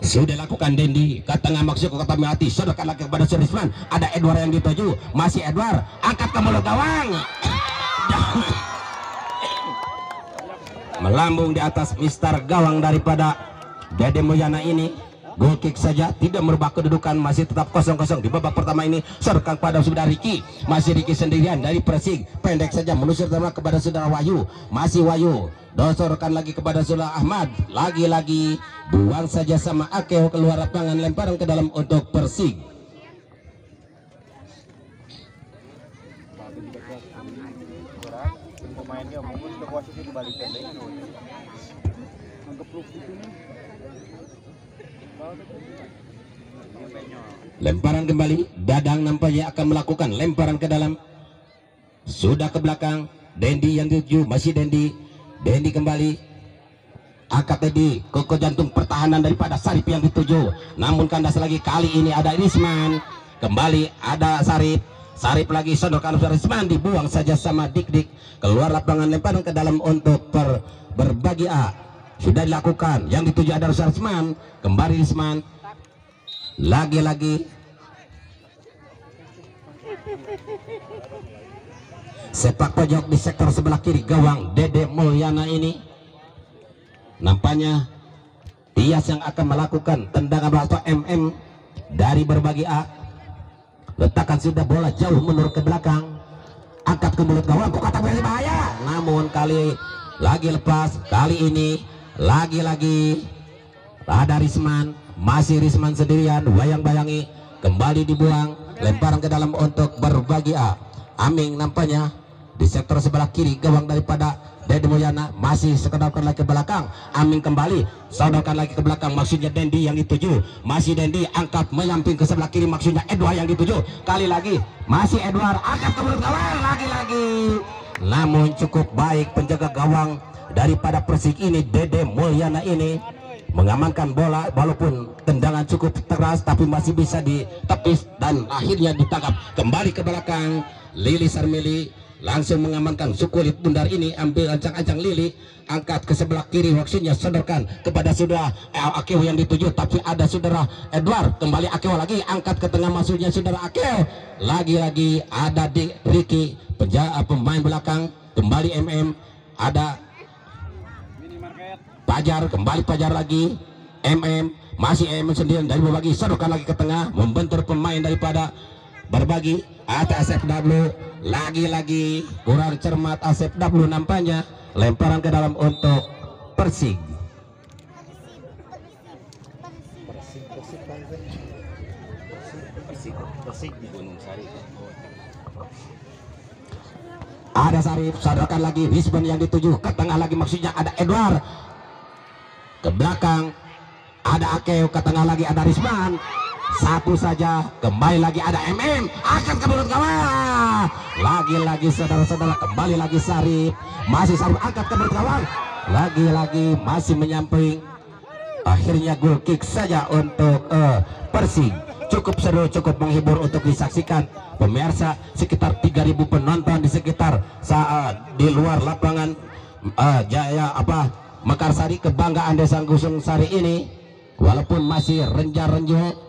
Sudah lakukan Dendi ke tengah maksud ke kata Melati, sodorkan lagi kepada Surisman. Ada Edward yang dituju, masih Edward, angkat ke mulut gawang. Melambung di atas Mister gawang daripada Dede Mulyana ini. Goal kick saja, tidak merubah kedudukan, masih tetap 0-0 di babak pertama ini. Serkan pada saudara Riki, masih Riki sendirian dari Persik, pendek saja menusuk kepada saudara Wahyu, masih Wahyu, dosorkan lagi kepada saudara Ahmad, lagi-lagi buang saja sama Akeo keluar lapangan, lemparan ke dalam untuk Persik. Pemainnya mungkin ke wasit dibalikan deh. Lemparan kembali, Dadang nampaknya akan melakukan lemparan ke dalam, sudah ke belakang. Dendi yang dituju, masih Dendi kembali, angkat Dendi, koko jantung pertahanan daripada Sarip yang dituju, namun kandas lagi. Kali ini ada Risman, kembali ada Sarip lagi, sodorkan Risman, dibuang saja sama Dik keluar lapangan, lemparan ke dalam untuk berbagi A. Sudah dilakukan, yang dituju ada Risman, kembali Risman, lagi-lagi sepak pojok di sektor sebelah kiri gawang Dede Mulyana ini. Nampaknya Tias yang akan melakukan tendangan bola atau MM dari berbagi A. Letakkan sudah bola jauh menurut ke belakang, angkat ke mulut gawang, kok kata bahaya, namun kali lagi lepas. Kali ini lagi-lagi ada Risman, masih Risman sendirian, bayang-bayangi, kembali dibuang, lemparan ke dalam untuk berbagi A. Aming nampaknya di sektor sebelah kiri gawang daripada Dede Mulyana, masih sekedapkan lagi ke belakang. Aming kembali, sodorkan lagi ke belakang, maksudnya Dendi yang dituju, masih Dendi, angkat menyamping ke sebelah kiri, maksudnya Edward yang dituju. Kali lagi masih Edward, angkat ke mulut gawang, lagi-lagi, namun cukup baik penjaga gawang daripada Persik ini, Dede Mulyana ini mengamankan bola, walaupun tendangan cukup keras tapi masih bisa ditepis dan akhirnya ditangkap. Kembali ke belakang, Lili Sarmili langsung mengamankan sukulit bundar ini, ambil ancang-ancang Lili, angkat ke sebelah kiri, maksudnya sodorkan kepada saudara Akeo yang dituju, tapi ada saudara Edward, kembali Akeo lagi, angkat ke tengah, maksudnya saudara Akeo, lagi-lagi ada di Ricky, pemain belakang, kembali MM, ada Pajar, kembali Pajar lagi, MM, masih MM sendirian dari berbagi, sodorkan lagi ke tengah, membentur pemain daripada berbagi. Atas ASFW, lagi-lagi kurang cermat ASFW nampaknya, lemparan ke dalam untuk Persik. Ada Sarip, sodorkan lagi, Risman yang dituju, ke tengah lagi, maksudnya ada Edward, ke belakang ada Akeo, ke tengah lagi ada Risman, satu saja, kembali lagi ada MM, akan ke mulut gawang, lagi-lagi saudara-saudara, kembali lagi Sarip, masih Sarip, angkat ke mulut gawang, lagi-lagi masih menyamping, akhirnya goal kick saja untuk Persik. Cukup seru, cukup menghibur untuk disaksikan pemirsa, sekitar 3.000 penonton di sekitar saat di luar lapangan Mekarsari, kebanggaan Desa Gusung Sari ini, walaupun masih renjah-renjah.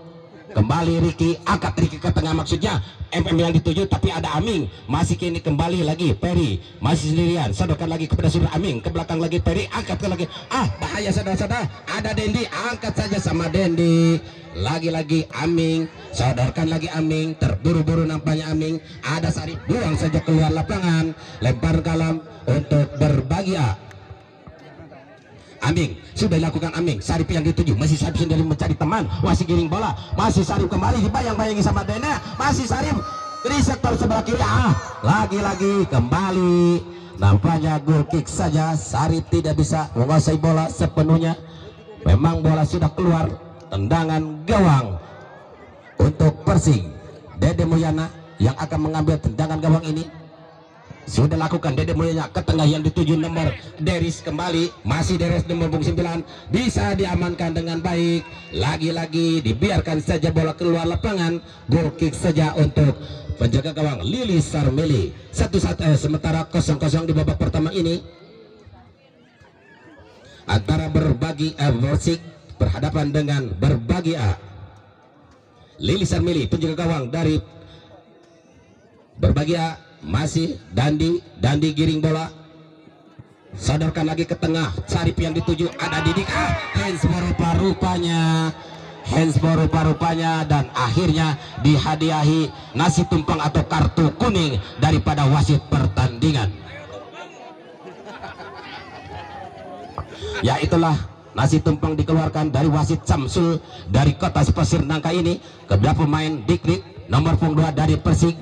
Kembali Ricky, angkat Ricky ke tengah, maksudnya MM yang dituju, tapi ada Aming, masih kini kembali lagi Peri, masih sendirian, sodorkan lagi kepada saudara Aming, ke belakang lagi Peri, angkat ke lagi, bahaya saudara-saudara, ada Dendi, angkat saja sama Dendi, lagi-lagi Aming, sodorkan lagi Aming, terburu-buru nampaknya Aming, ada Sarip, buang saja keluar lapangan, lempar kalam untuk berbagi A. Aming, sudah dilakukan Aming, Sarip yang dituju, masih Sarip sendiri mencari teman, masih giring bola, masih Sarip kembali, dibayang-bayangi sama Dena, masih Sarip di sektor sebelah kiri, lagi-lagi kembali, nampaknya goal kick saja, Sarip tidak bisa menguasai bola sepenuhnya, memang bola sudah keluar, tendangan gawang untuk Persik. Dede Mulyana yang akan mengambil tendangan gawang ini. Sudah lakukan Dede Mulyana ke tengah, yang dituju nomor Deris, kembali masih Deris nomor 9, bisa diamankan dengan baik, lagi-lagi dibiarkan saja bola keluar lapangan, goal kick saja untuk penjaga gawang Lili Sarmili. Sementara 0-0 di babak pertama ini. antara Persik berhadapan dengan Berbagi A. Lilisan Mili penjaga gawang dari Berbagi A masih Dandi giring bola, sodorkan lagi ke tengah, Sarip yang dituju, ada Didik, hands rupa-rupanya dan akhirnya dihadiahi nasi tumpang atau kartu kuning daripada wasit pertandingan. Ya, itulah nasi tumpang dikeluarkan dari wasit Samsul dari kota Pasir Nangka ini kepada pemain Dikdik nomor punggung 2 dari Persik.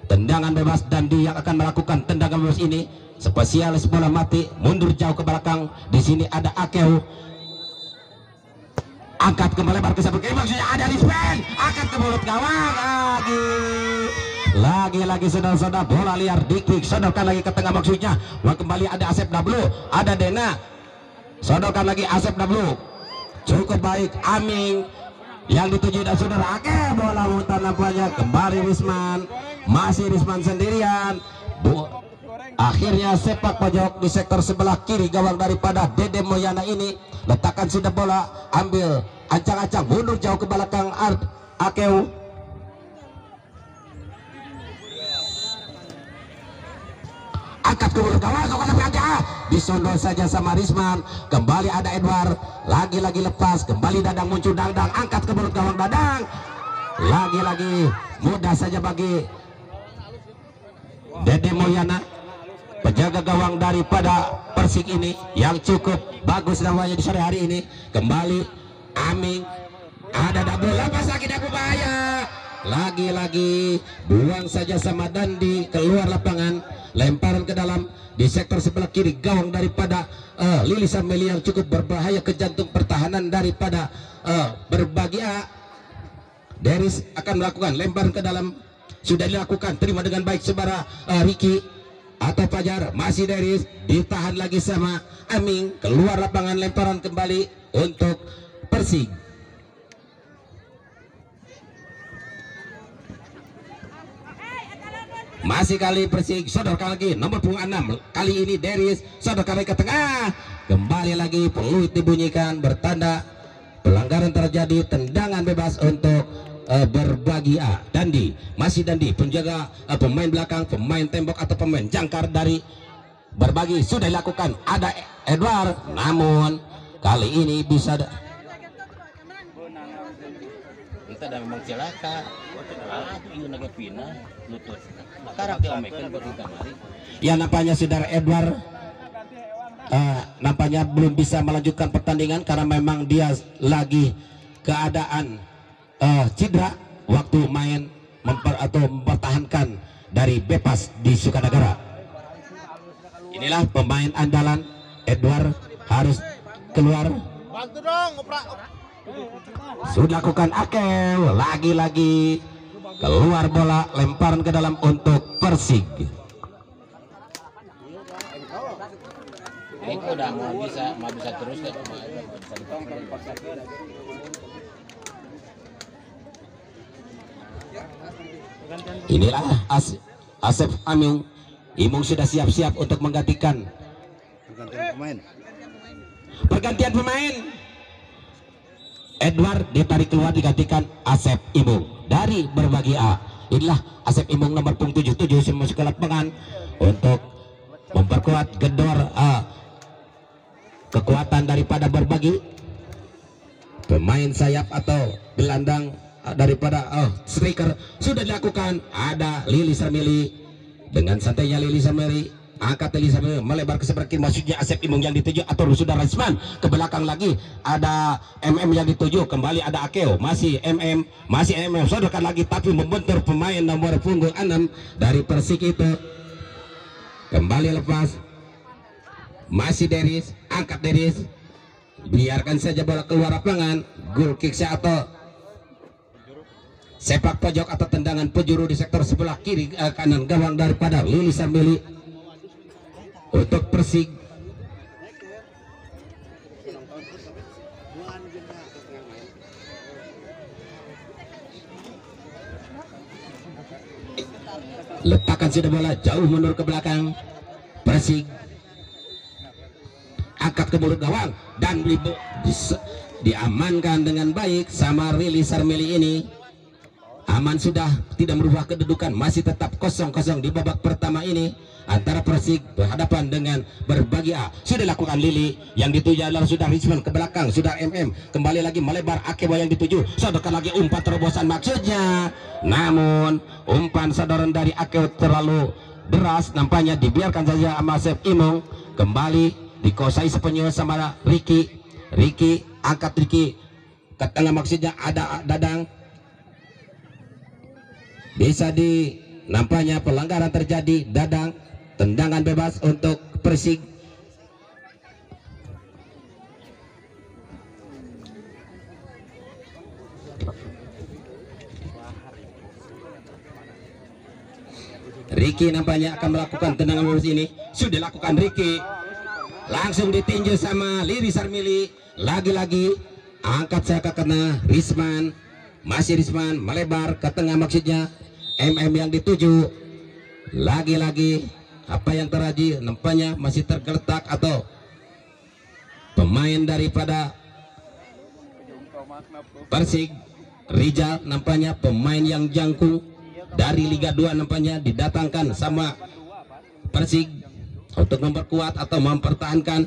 Tendangan bebas Dandi yang akan melakukan tendangan bebas ini, spesialis bola mati, mundur jauh ke belakang. Di sini ada Akeu, angkat ke melebar ke samping, maksudnya ada Rizwan, angkat ke mulut gawang, lagi saudara-saudara, bola liar Dikdik, sodorkan lagi ke tengah, maksudnya kembali ada Asep W, ada Dena, sodorkan lagi Asep W, cukup baik, Aming yang dituju dan saudara Ake, bola mutar nampaknya kembali Risman, masih Risman sendirian. Akhirnya sepak pojok di sektor sebelah kiri gawang daripada Dede Moyana ini, letakkan sudah bola, ambil ancang-ancang, mundur jauh ke belakang Akeu, angkat ke mulut gawang, disondol saja sama Risman, kembali ada Edward, lagi-lagi lepas, kembali Dadang muncul, Dadang angkat ke mulut gawang, Dadang lagi-lagi mudah saja bagi Dede Moyana, penjaga gawang daripada Persik ini yang cukup bagus namanya di sore hari ini. Kembali Aming, ada double, lepas lagi double, bahaya, lagi-lagi buang saja sama Dandi, keluar lapangan, lemparan ke dalam di sektor sebelah kiri gawang daripada Lilisan Meli yang cukup berbahaya ke jantung pertahanan daripada Berbagi A. Deris akan melakukan lemparan ke dalam, sudah dilakukan, terima dengan baik sebara Ricky atau Fajar, masih Deris, ditahan lagi sama Aming, keluar lapangan, lemparan kembali untuk Persik. Masih kali Persik, sodorkan lagi nomor punggung 6, kali ini Deris, sodorkan lagi ke tengah, kembali lagi peluit dibunyikan, bertanda pelanggaran terjadi, tendangan bebas untuk Berbagi A. Dandi, masih Dandi, penjaga pemain belakang, pemain tembok atau pemain jangkar dari Berbagi, sudah dilakukan, ada Edward, namun kali ini bisa kita dah memang celaka. Ya, nampaknya saudara Edward nampaknya belum bisa melanjutkan pertandingan karena memang dia lagi keadaan cedera waktu main mempertahankan dari bebas di Sukanagara. Inilah pemain andalan Edward, harus keluar. Bantu dong, Sudah lakukan Akeu, lagi-lagi keluar bola, lemparan ke dalam untuk Persik. Ini udah mau bisa terus kan? Inilah Asep Aming, Imung sudah siap-siap untuk menggantikan pergantian pemain. Edward ditarik keluar, digantikan Asep Imung dari Berbagi A. Inilah Asep Imung nomor punggung 77 masuk ke lapangan untuk memperkuat gedor kekuatan daripada Berbagi. Pemain sayap atau gelandang daripada striker sudah dilakukan, ada Lili Sarmili, dengan santainya Lili Sarmili angkat Lili Sarmili melebar ke sebelah kiri, maksudnya Asep Imung yang dituju atau sudah Risman, ke belakang lagi ada MM yang dituju, kembali ada Akeu, masih MM sodorkan lagi tapi membentur pemain nomor punggung 6 dari Persik itu, kembali lepas, masih Deris, angkat Deris, biarkan saja bola keluar lapangan, goal kick atau sepak pojok atau tendangan penjuru di sektor sebelah kiri kanan gawang daripada Lili Sambeli untuk Persik. Letakkan sudah bola jauh mundur ke belakang Persik. angkat ke mulut gawang dan diamankan dengan baik sama Rili Sarmili ini. Aman, sudah tidak merubah kedudukan, masih tetap 0-0 di babak pertama ini antara Persik berhadapan dengan Berbagi A. Sudah lakukan Lili, yang dituju adalah sudah Risman ke belakang, sudah MM kembali lagi melebar, Akeba yang dituju, sodorkan lagi umpan terobosan maksudnya, namun umpan sodoran dari Akeba terlalu deras, nampaknya dibiarkan saja sama Sep Imong. Kembali dikuasai sepenuhnya sama Ricky angkat Ricky ke tengah, maksudnya ada Dadang. Bisa nampaknya pelanggaran terjadi, Dadang, tendangan bebas untuk Persik. Ricky nampaknya akan melakukan tendangan bebas ini, sudah lakukan Ricky, langsung ditinju sama Lili Sarmili. Lagi-lagi angkat saya ke kena Risman, masih Risman melebar ke tengah, maksudnya MM yang dituju. Lagi-lagi apa yang terjadi, nampaknya masih tergeletak atau pemain daripada Persik Rijal, nampaknya pemain yang jangkung dari Liga 2 nampaknya didatangkan sama Persik untuk memperkuat atau mempertahankan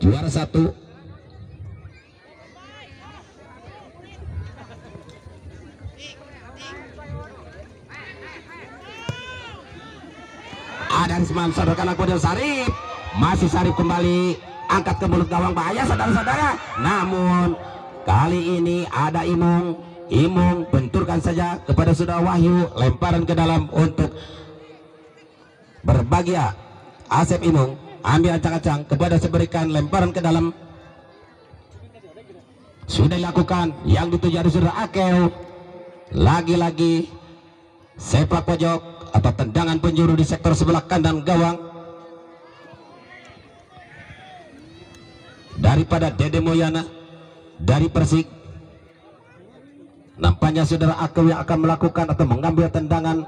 juara 1. Ada Risman, sodorkan aku dan Sarip, masih Sarip kembali angkat ke mulut gawang, bahaya saudara-saudara, namun kali ini ada Imong benturkan saja kepada saudara Wahyu, lemparan ke dalam untuk Berbagi A. Asep Imong ambil acang-acang kepada seberikan lemparan ke dalam, sudah dilakukan, yang dituju dari saudara Akel. Lagi-lagi sepak pojok atau tendangan penjuru di sektor sebelah kanan gawang daripada Dede Moyana dari Persik. Nampaknya saudara Akel yang akan melakukan atau mengambil tendangan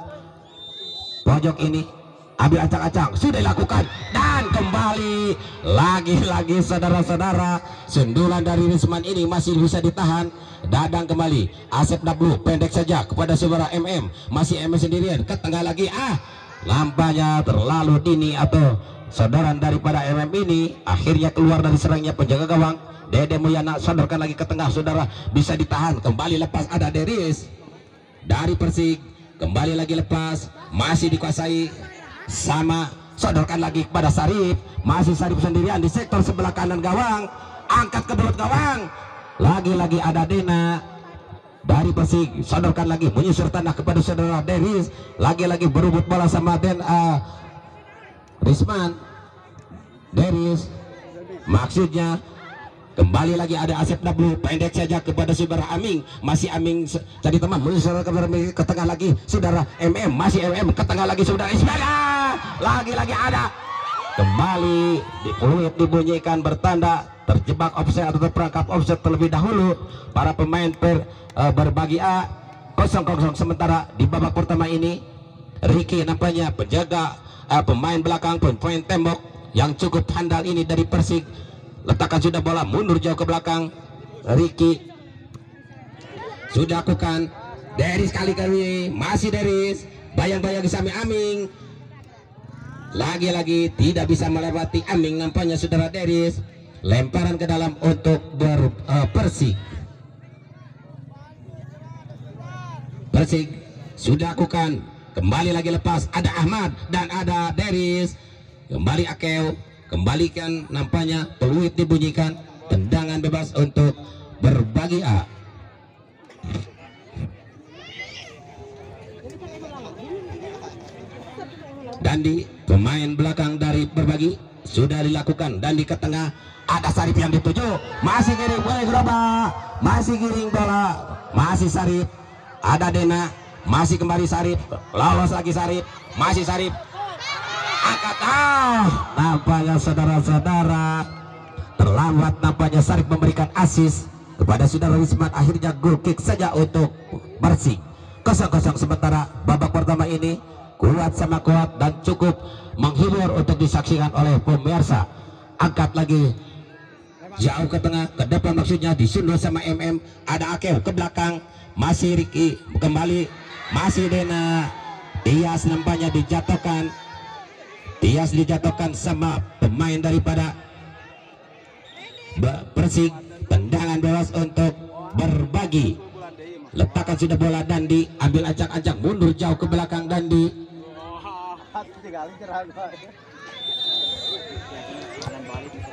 pojok ini, ambil acak-acak, sudah dilakukan, dan kembali lagi-lagi saudara-saudara, sundulan dari Risman ini masih bisa ditahan. Dadang kembali, Asep Nablu pendek saja kepada saudara MM, masih MM sendirian ke tengah lagi, nampaknya terlalu dini atau saudaran daripada MM ini akhirnya keluar dari serangnya penjaga gawang. Dede Moyana sodorkan lagi ke tengah, saudara, bisa ditahan, kembali lepas, ada Deris dari Persik, kembali lagi lepas, masih dikuasai sama, sodorkan lagi kepada Sarip, masih Sarip sendirian di sektor sebelah kanan gawang, angkat ke mulut gawang, lagi-lagi ada Dena dari Persik, sodorkan lagi, menyusur tanah kepada saudara Deris, lagi-lagi berebut bola sama Risman. Deris maksudnya, kembali lagi ada Asep Nablu, pendek saja kepada saudara Aming, masih Aming jadi teman, menyusur ke tengah lagi saudara MM, masih MM ke tengah lagi saudara Ismail, lagi-lagi ada, kembali di peluit dibunyikan bertanda terjebak offside atau terperangkap offside terlebih dahulu para pemain Berbagi A. 0-0 sementara di babak pertama ini. Ricky nampaknya penjaga pemain belakang, pemain tembok yang cukup handal ini dari Persik, letakkan sudah bola mundur jauh ke belakang. Ricky sudah lakukan, Deris kali-kali, masih Deris, bayang-bayang Sami Aming, lagi-lagi tidak bisa melewati Aming, nampaknya saudara Deris, lemparan ke dalam untuk Persik. Persik sudah lakukan, kembali lagi lepas, ada Ahmad dan ada Deris, kembali Akel, kembalikan, nampaknya peluit dibunyikan, tendangan bebas untuk Berbagi A. Dan di pemain belakang dari Berbagi sudah dilakukan, dan di ke tengah ada Sarip yang dituju, masih giring, boleh gerobak, masih giring bola, masih Sarip, ada Dena, masih kembali Sarip, lolos lagi Sarip, masih Sarip, angkat, nampaknya saudara-saudara terlambat, nampaknya Sarip memberikan asis kepada saudara Risman, akhirnya goal kick saja untuk Persik. 0-0 sementara babak pertama ini, kuat sama kuat dan cukup menghibur untuk disaksikan oleh pemirsa. angkat lagi jauh ke tengah, ke depan maksudnya, disundul sama MM. Ada Akew ke belakang, masih Ricky kembali, masih Dena. Tias nampaknya dijatuhkan, Tias dijatuhkan sama pemain daripada Persik. Tendangan bebas untuk berbagi. Letakkan sudah bola Dandi, ambil acak-acak, mundur jauh ke belakang Dandi.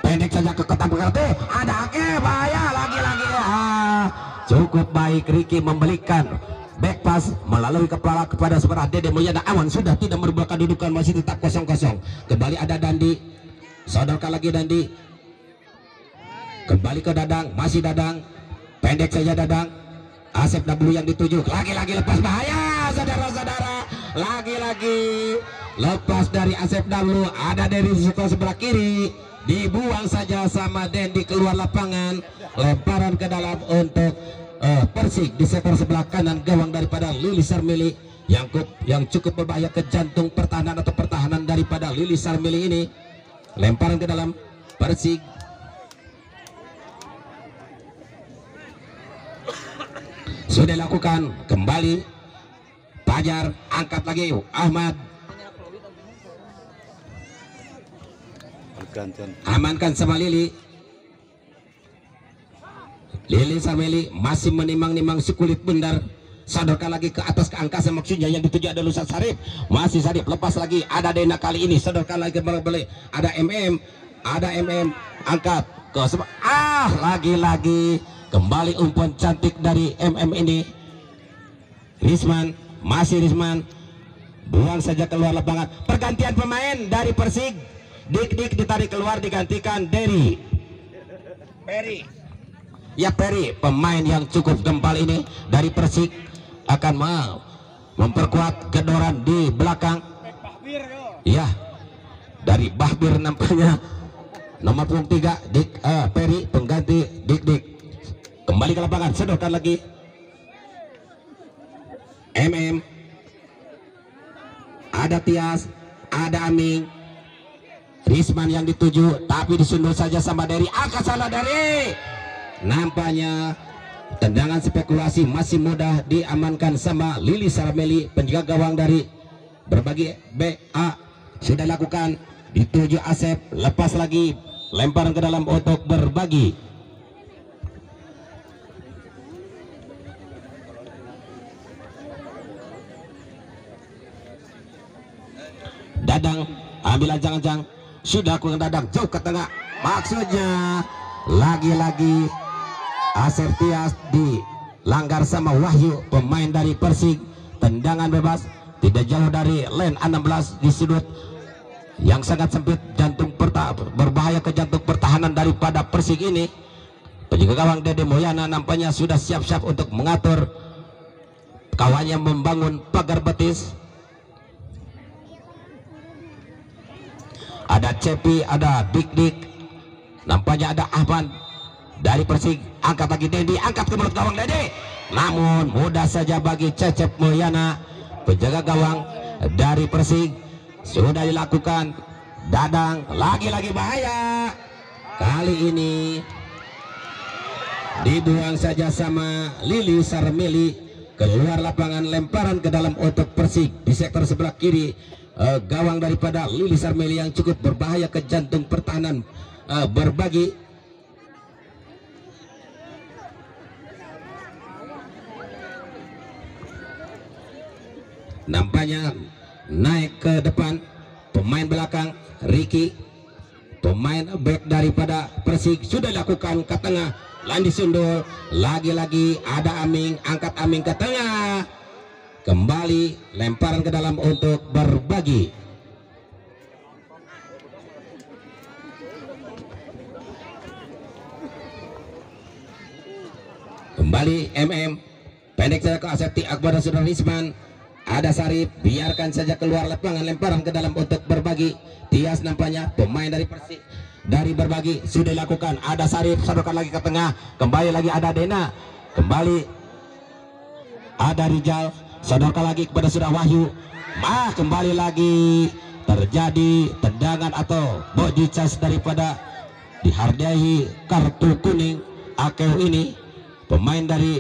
Pendek saja ke kotak penalti, ada Ake, bahaya lagi-lagi. Cukup baik Ricky memberikan back pass melalui kepala kepada seorang Dede Moyana. Awan sudah tidak merubah kedudukan, masih tetap 0-0. Kembali ada Dandi, sodorkan lagi Dandi, kembali ke Dadang, masih Dadang, pendek saja Dadang. Asep W yang dituju, lagi-lagi lepas, bahaya saudara-saudara, lagi-lagi lepas dari Asep W. Ada dari sebelah kiri, dibuang saja sama Dendi keluar lapangan. Lemparan ke dalam untuk Persik di sektor sebelah kanan gawang daripada Lili Sarmili yang cukup berbahaya ke jantung pertahanan atau pertahanan daripada Lili Sarmili ini. Lemparan ke dalam Persik. Sudah dilakukan, kembali Fajar, angkat lagi Ahmad, amankan sama Lili. Lili Sarmeli masih menimang-nimang si kulit bundar, sodorkan lagi ke atas ke angkasa, maksudnya yang dituju ada Lusa Sarip, masih Sarip, lepas lagi ada Dena, kali ini sodorkan lagi kembali, ada MM, angkat ke lagi-lagi kembali umpan cantik dari MM ini. Risman, masih Risman, buang saja keluar lapangan. Pergantian pemain dari Persik, Dik ditarik keluar, digantikan dari Peri. Ya, Peri, pemain yang cukup gempal ini dari Persik, akan mau memperkuat gedoran di belakang. Ya, dari Bahbir nampaknya nomor 23 Peri, pengganti Dik. Kembali ke lapangan, sodorkan lagi MM, ada Tias, ada Aming, Risman yang dituju, tapi disundul saja sama Dari. Angkat salah Dari. Nampaknya tendangan spekulasi masih mudah diamankan sama Lili Sarmeli, penjaga gawang dari berbagi BA. Sudah lakukan, dituju Asep, lepas lagi, lemparan ke dalam untuk berbagi. Dadang ambil ancang-ancang, sudah kurang Dadang jauh ke tengah, maksudnya lagi-lagi Asep Tias dilanggar sama Wahyu, pemain dari Persik. Tendangan bebas tidak jauh dari lane 16 di sudut yang sangat sempit, jantung berbahaya ke jantung pertahanan daripada Persik ini. Penjaga gawang Dede Moyana nampaknya sudah siap-siap untuk mengatur kawannya membangun pagar betis. Ada Cepi, ada Dik, nampaknya ada Ahmad dari Persik. Angkat lagi Dendi, angkat ke mulut gawang Dede, namun mudah saja bagi Cecep Moyana, penjaga gawang dari Persik. Sudah dilakukan, Dadang lagi-lagi bahaya, kali ini dibuang saja sama Lili Sarmeli, keluar lapangan. Lemparan ke dalam otot Persik di sektor sebelah kiri, gawang daripada Lili Sarmeli yang cukup berbahaya ke jantung pertahanan berbagi. Nampaknya naik ke depan pemain belakang Ricky, pemain back daripada Persik. Sudah dilakukan ke tengah, Landi sundul, lagi-lagi ada Aming, angkat Aming ke tengah, kembali lemparan ke dalam untuk berbagi. Kembali MM, pendek saja ke Asepti Akbar dan Saudara Risman. Ada Sarip, biarkan saja keluar lapangan, lemparan ke dalam untuk berbagi. Tias nampaknya pemain dari Persik dari berbagi sudah dilakukan. Ada Sarip, sodorkan lagi ke tengah, kembali lagi ada Dena, kembali ada Rijal, sodorkan lagi kepada Sudah Wahyu. Kembali lagi terjadi tendangan atau body charge daripada dihargai kartu kuning Akeu ini, pemain dari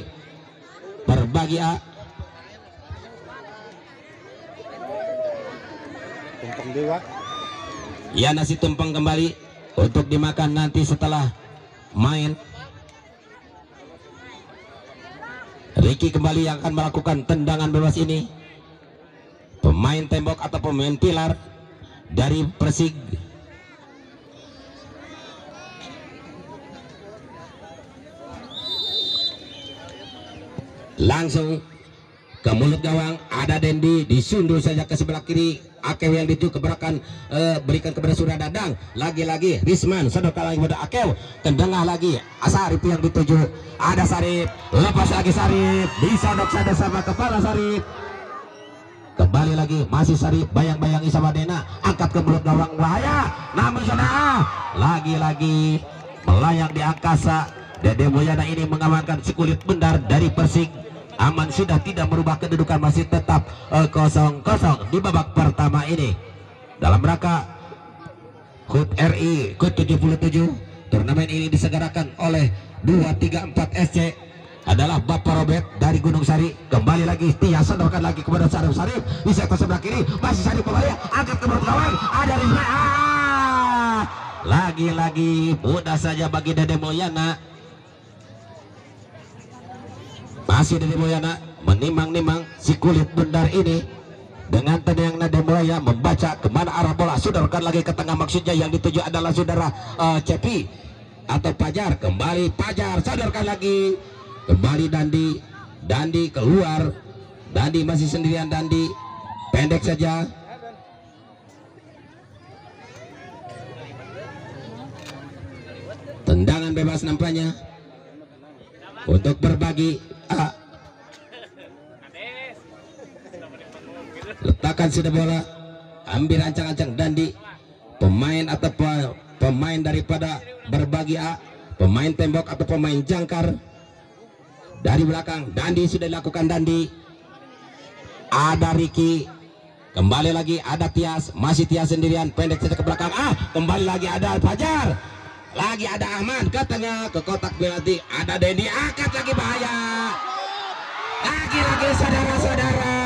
Berbagi A. Tumpeng dewa. Ya, nasi tumpeng kembali untuk dimakan nanti setelah main. Ricky kembali yang akan melakukan tendangan bebas ini. Pemain tembok atau pemain pilar dari Persik. Langsung ke mulut gawang, ada Dendi, disundul saja ke sebelah kiri. Akeu yang dituju keberakan, berikan kepada Surya Dadang. Lagi-lagi Risman sodorkan lagi kepada Akeu, ke tengah lagi Sarip yang dituju. Ada Sarip, lepas lagi Sarip, disodok saja sama kepala Sarip. Kembali lagi masih Sarip, bayang-bayangi sama Dena, angkat ke mulut gawang, bahaya. Namun saudara, lagi-lagi melayang di angkasa. Dede Moyana ini mengamankan si kulit bundar dari Persik. Aman, sudah tidak merubah kedudukan, masih tetap 0-0 di babak pertama ini. Dalam rangka HUT RI ke-77, turnamen ini disegerakan oleh 234 SC, adalah Bapak Robert dari Gunung Sari. Kembali lagi Tia sodorkan lagi kepada Sarip di sektor sebelah kiri, masih Sarip kembali, angkat ke mulut gawang, ada Rizma. Lagi-lagi mudah saja bagi Dede Moyana. Masih Dede Moyana menimang-nimang si kulit bundar ini dengan tenang. Dede Moyana membaca kemana arah bola, sodorkan lagi ke tengah, maksudnya yang dituju adalah saudara Cepi atau Pajar. Kembali Pajar, sodorkan lagi, kembali Dandi keluar, Dandi masih sendirian, Dandi pendek saja. Tendangan bebas nampaknya untuk Berbagi A. Letakkan sudah bola, ambil ancang-ancang Dandi, pemain atau pemain daripada Berbagi A, pemain tembok atau pemain jangkar dari belakang. Dandi sudah dilakukan, Dandi. Ada Ricky, kembali lagi ada Tias, masih Tias sendirian, pendek saja ke belakang. Kembali lagi ada Fajar, lagi ada Ahmad ke tengah, ke kotak penalti ada Dendi, angkat lagi, bahaya. Lagi-lagi saudara-saudara,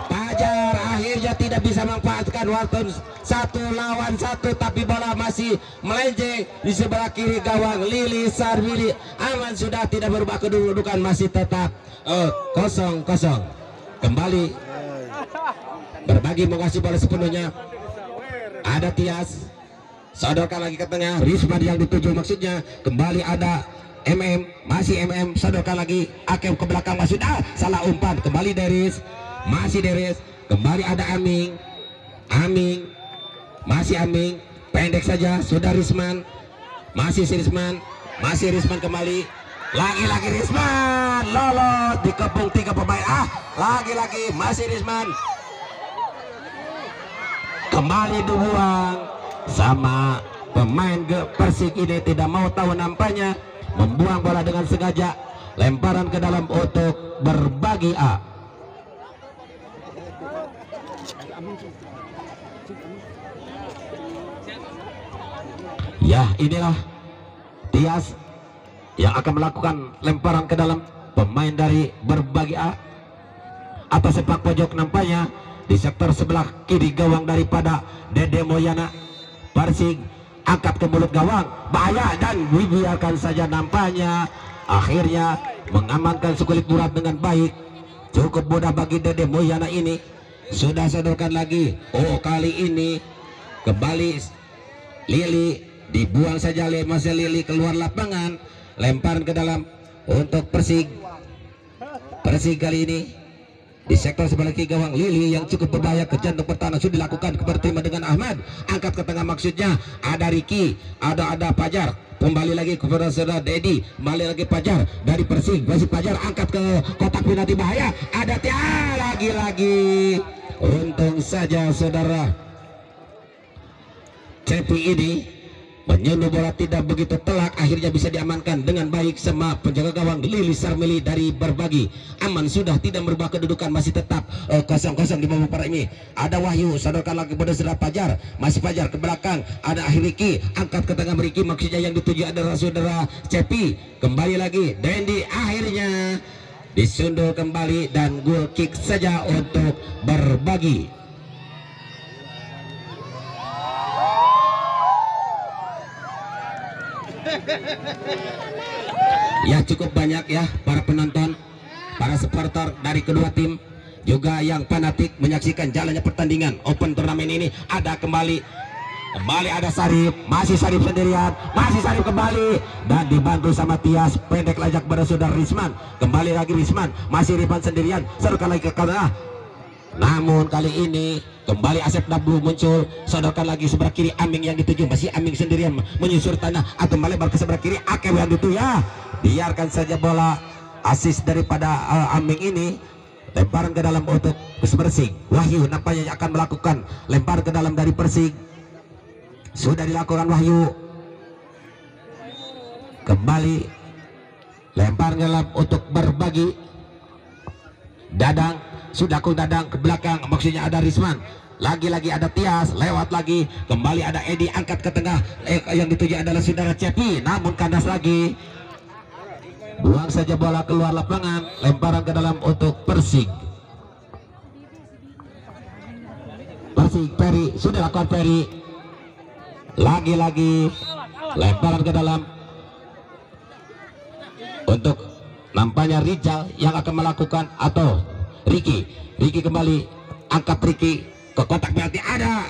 Fajar akhirnya tidak bisa memanfaatkan waktu 1 lawan 1, tapi bola masih melenceng di sebelah kiri gawang Lili Sarwili. Aman, sudah tidak berubah kedudukan, masih tetap 0-0. Kembali Berbagi mengasih bola sepenuhnya, ada Tias, sodorkan lagi ke tengah, Risman yang dituju maksudnya. Kembali ada masih sodorkan lagi, Akeu ke belakang, masih salah umpan. Kembali Deris, masih Deris, kembali ada Aming, masih Aming, pendek saja, sudah Risman, masih Risman, kembali lagi Risman, lolot dikepung 3 pemain. Lagi-lagi masih Risman, kembali dibuang sama pemain Persik ini, tidak mau tahu nampaknya, membuang bola dengan sengaja, lemparan ke dalam untuk Berbagi A. Ya, inilah Tias yang akan melakukan lemparan ke dalam, pemain dari Berbagi A atau sepak pojok nampaknya di sektor sebelah kiri gawang daripada Dede Moyana. Persik angkat ke mulut gawang, bahaya, dan dibiarkan saja nampaknya. Akhirnya mengamankan sekulit burat dengan baik. Cukup mudah bagi Dede Moyana ini. Sudah sodorkan lagi, kali ini kembali Lili, dibuang saja masih Lili keluar lapangan, lemparan ke dalam untuk Persik kali ini di sektor sebelah kiri gawang Lili yang cukup berbahaya, ke jantung pertahanan sudah dilakukan, berterima dengan Ahmad, angkat ke tengah maksudnya ada Ricky, ada Pajar, kembali lagi kepada saudara Dedi, kembali lagi Pajar dari Persik, masih Pajar, angkat ke kotak penalti, bahaya, ada lagi-lagi. Untung saja saudara Cepi ini Menyentuh bola tidak begitu telak, akhirnya bisa diamankan dengan baik sama penjaga gawang Lilis Sarmili dari Berbagi. Aman sudah, tidak merubah kedudukan, masih tetap 0-0 di babak pertama ini. Ada Wahyu, sodorkan lagi kepada saudara Fajar, masih Fajar ke belakang, ada akhir Riki, angkat ke tengah Riki, maksudnya yang dituju adalah saudara Cepi. Kembali lagi Dendi, akhirnya disundul kembali dan goal kick saja untuk Berbagi. Ya, cukup banyak ya para penonton, para supporter dari kedua tim, juga yang fanatik menyaksikan jalannya pertandingan open turnamen ini. Ada kembali ada Sarip, masih Sarip sendirian, masih Sarip kembali dan dibantu sama Tias, pendek lajak pada saudara Risman. Kembali lagi Risman, masih Ripan sendirian, serukan lagi ke kanan. Namun kali ini kembali Asep Dablu muncul, sodorkan lagi sebelah kiri Aming yang dituju, masih Aming sendirian menyusur tanah atau melebar ke sebelah kiri Akew yang dituju ya. Biarkan saja bola asis daripada Aming ini, lemparan ke dalam untuk Persik. Wahyu nampaknya akan melakukan lempar ke dalam dari Persik. Sudah dilakukan Wahyu. Kembali lempar ke dalam untuk Berbagi. Dadang, sudah ku Dadang ke belakang, maksudnya ada Risman. Lagi-lagi ada Tias, lewat lagi, kembali ada Edi, angkat ke tengah, yang dituju adalah saudara Cepi, namun kandas lagi. Buang saja bola keluar lapangan, lemparan ke dalam untuk Persik. Peri, sudah lakukan Peri. Lagi-lagi lemparan ke dalam untuk nampaknya Rizal yang akan melakukan, atau Riki kembali, angkat Riki ke kotak penalti, ada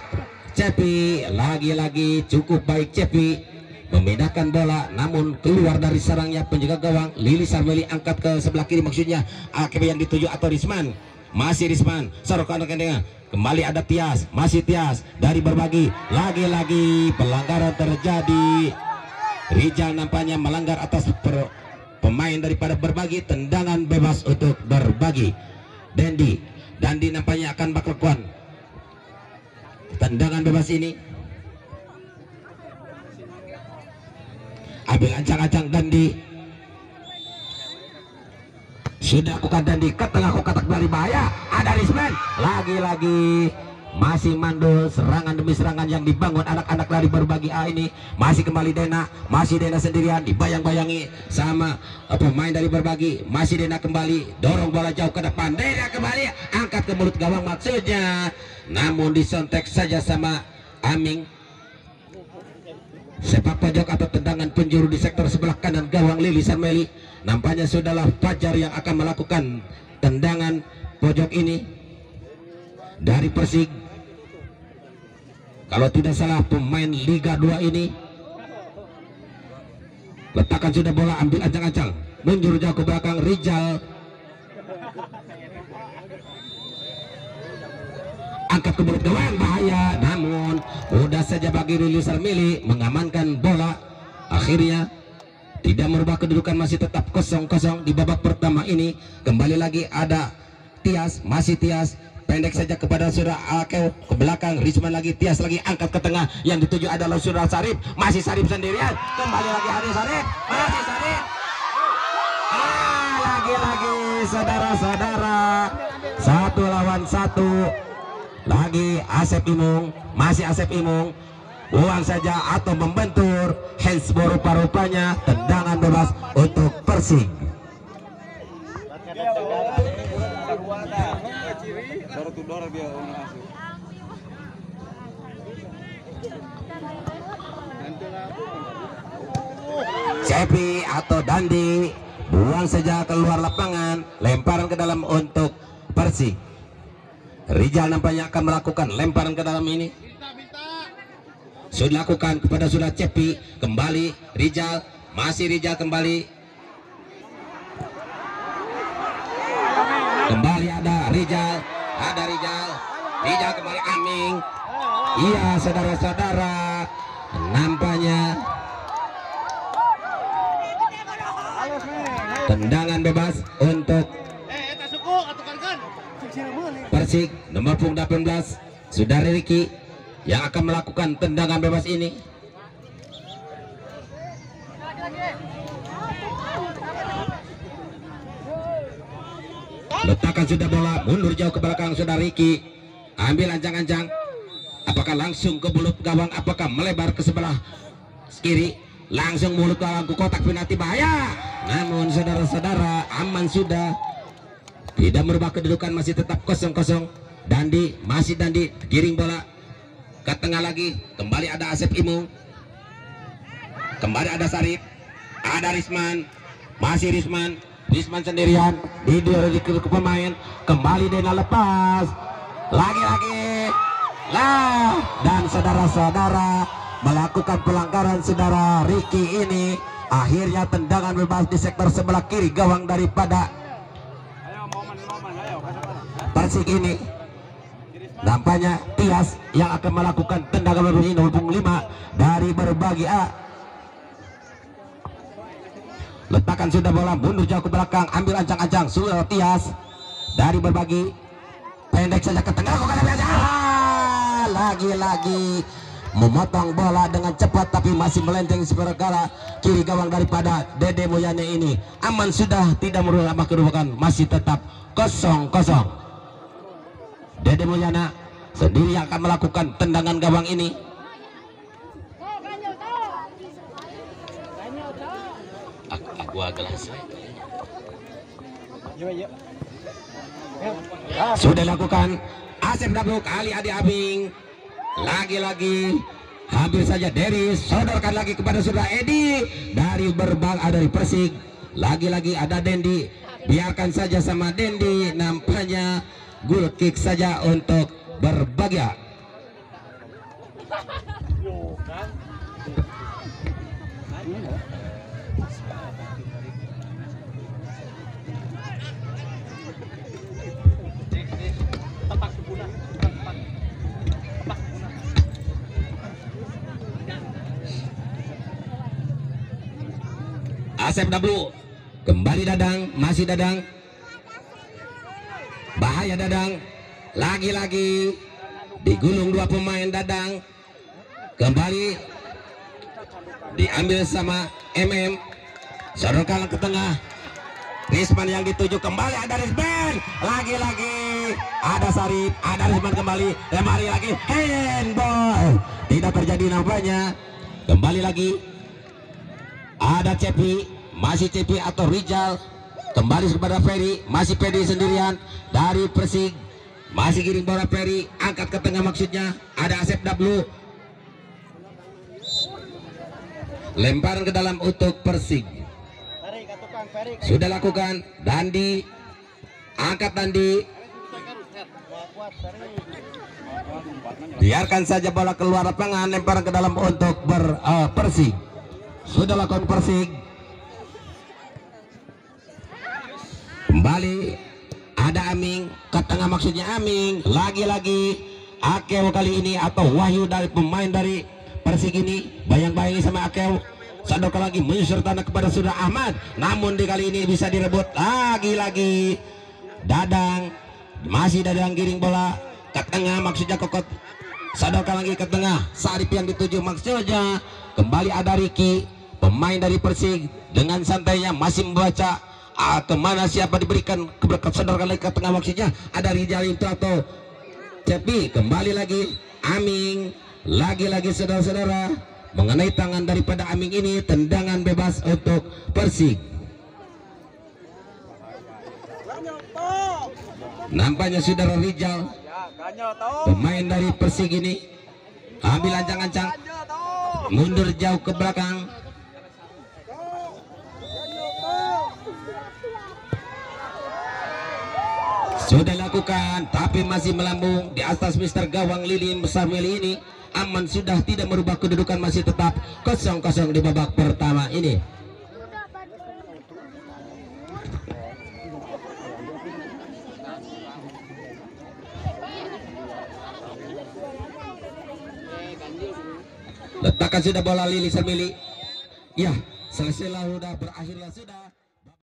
Cepi. Lagi-lagi cukup baik Cepi memindahkan bola, namun keluar dari sarangnya penjaga gawang Lilis Sarmeli, angkat ke sebelah kiri, maksudnya AKB yang dituju atau Risman, masih Risman, sorokan rekannya. Kembali ada Tias, masih Tias dari Berbagi. Lagi-lagi pelanggaran terjadi. Rizal nampaknya melanggar atas pemain daripada Berbagi. Tendangan bebas untuk Berbagi. Dandi nampaknya akan melakukan tendangan bebas ini. Ambil ancang-ancang Dandi. Sudah lakukan Dandi ke tengah kotak dari bahaya. Ada Risman, lagi-lagi masih mandul, serangan demi serangan yang dibangun anak-anak dari Berbagi A ini. Masih kembali Dena, masih Dena sendirian, dibayang-bayangi sama pemain dari Berbagi. Masih Dena kembali, dorong bola jauh ke depan, Dena kembali, angkat ke mulut gawang maksudnya, namun disontek saja sama Aming. Sepak pojok atau tendangan penjuru di sektor sebelah kanan gawang Lilis Sarmeli. Nampaknya sudahlah Fajar yang akan melakukan tendangan pojok ini dari Persik. Kalau tidak salah pemain Liga 2 ini. Letakkan sudah bola, ambil ancang-ancang, menjuru jauh ke belakang Rizal. Angkat ke mulut gawang, bahaya, namun mudah saja bagi Lilis Sarmeli mengamankan bola. Akhirnya tidak merubah kedudukan, masih tetap 0-0 di babak pertama ini. Kembali lagi ada Tias, masih Tias, pendek saja kepada saudara Akew ke belakang, Risman lagi, Tias lagi, angkat ke tengah, yang dituju adalah saudara Sarip, masih Sarip sendirian, kembali lagi ada Sarip, masih Sarip. Lagi-lagi saudara-saudara, 1 lawan 1. Lagi Asep Imung, masih Asep Imung, buang saja atau membentur, hands rupa-rupanya, tendangan bebas untuk Persik. Cepi atau Dandi, buang saja keluar lapangan, lemparan ke dalam untuk Persik. Rizal nampaknya akan melakukan lemparan ke dalam ini. Sudah dilakukan kepada sudah Cepi, kembali Rizal, masih Rizal kembali. Kembali ada Rizal, Rizal kembali Aming. Iya saudara-saudara, nampaknya tendangan bebas untuk Persik nomor 18, saudara Riki yang akan melakukan tendangan bebas ini. Letakkan sudah bola, mundur jauh ke belakang sudah Ricky. Ambil ancang-ancang. Apakah langsung ke mulut gawang, apakah melebar ke sebelah kiri? Langsung mulut gawang ke kotak penalti bahaya. Namun saudara-saudara, aman sudah. Tidak merubah kedudukan, masih tetap 0-0. Dandi, masih Dandi, giring bola ke tengah lagi. Kembali ada Asep Imung. Kembali ada Sarip. Ada Risman. Masih Risman. Risman sendirian. Di ke pemain. Kembali Dena lepas. Lagi-lagi. Lah. Dan saudara-saudara, melakukan pelanggaran saudara Ricky ini. Akhirnya tendangan bebas di sektor sebelah kiri gawang daripada Persik ini. Nampaknya Tias yang akan melakukan tendangan bebas ini, 0.5 dari berbagi A. Letakkan sudah bola, mundur jauh ke belakang, ambil ancang-ancang sudah Tias dari berbagi, pendek saja ke tengah. Lagi-lagi memotong bola dengan cepat tapi masih melenceng sepergala kiri gawang daripada Dede Moyane ini. Aman sudah, tidak merubah kedudukan, masih tetap 0-0. Dede Moyana sendiri yang akan melakukan tendangan gawang ini. Aku gelas. Sudah lakukan Asep Dabuk, Ali Adi Abing. Lagi-lagi hampir saja Deris, sodorkan lagi kepada saudara Edi dari dari Persik. Lagi-lagi ada Dendi, biarkan saja sama Dendi, nampaknya goal kick saja untuk Berbagai. Asep Dablu, kembali Dadang, masih Dadang, bahaya Dadang, lagi-lagi digulung dua pemain Dadang, kembali diambil sama MM, sodorkan ke tengah, Risman yang dituju, kembali ada Risman, lagi-lagi ada Sarip, ada Risman kembali, lemari lagi, handball, tidak terjadi nampaknya, kembali lagi ada Cepi. Masih Cepi atau Rijal, kembali kepada Ferry, masih Ferry sendirian dari Persik, masih giring bola Ferry, angkat ke tengah maksudnya, ada Asep Dablu, lemparan ke dalam untuk Persik, sudah lakukan, Dandi, angkat Dandi, biarkan saja bola keluar lapangan, lemparan ke dalam untuk Persik, sudah lakukan Persik. Kembali ada Aming ke tengah maksudnya Aming, lagi-lagi Akew kali ini atau Wahyu dari pemain dari Persik ini, bayang-bayangi sama Akew, sodorkan lagi menyusur tanah kepada saudara Ahmad, namun di kali ini bisa direbut lagi-lagi Dadang, masih Dadang giring bola ke tengah maksudnya Kokot, sodorkan lagi ke tengah, Sarip yang dituju maksudnya, kembali ada Ricky, pemain dari Persik, dengan santainya masih membaca kemana siapa diberikan keberkat, sodorkan lagi ke tengah maksudnya ada Rijal itu atau Cepi, kembali lagi Aming, lagi-lagi saudara-saudara mengenai tangan daripada Aming ini, tendangan bebas untuk Persik. Nampaknya saudara Rijal, pemain dari Persik ini, ambil ancang-ancang, mundur jauh ke belakang. Sudah lakukan, tapi masih melambung di atas Mister Gawang Lilin besar Meli ini. Aman sudah, tidak merubah kedudukan, masih tetap 0-0 di babak pertama ini. Letakkan sudah bola Lili Sermili. Ya, selesailah, sudah berakhirlah sudah.